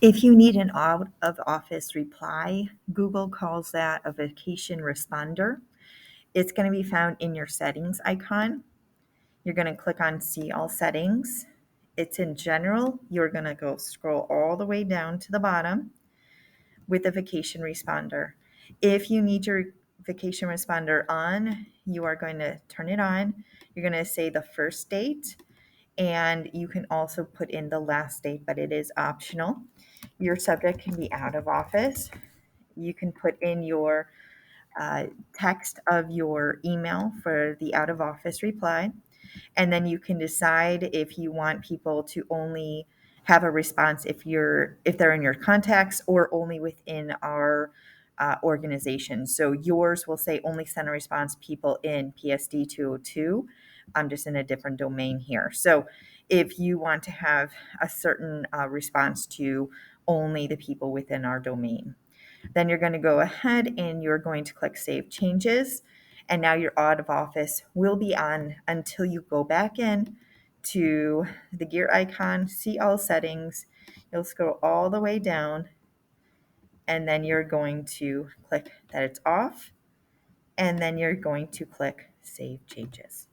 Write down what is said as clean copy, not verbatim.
If you need an out of office reply, Google calls that a vacation responder. It's going to be found in your settings icon. You're going to click on see all settings. It's in general. You're going to go scroll all the way down to the bottom with the vacation responder. If you need your vacation responder on, you are going to turn it on. You're going to say the first date, and you can also put in the last date, but it is optional. Your subject can be out of office. You can put in your text of your email for the out of office reply. And then you can decide if you want people to only have a response if they're in your contacts or only within our organization. So yours will say only send a response people in PSD 202. I'm just in a different domain here. So if you want to have a certain response to only the people within our domain, then you're going to go ahead and you're going to click Save Changes. And now your out of office will be on until you go back in to the gear icon, see all settings. You'll scroll all the way down, and then you're going to click that it's off, and then you're going to click Save Changes.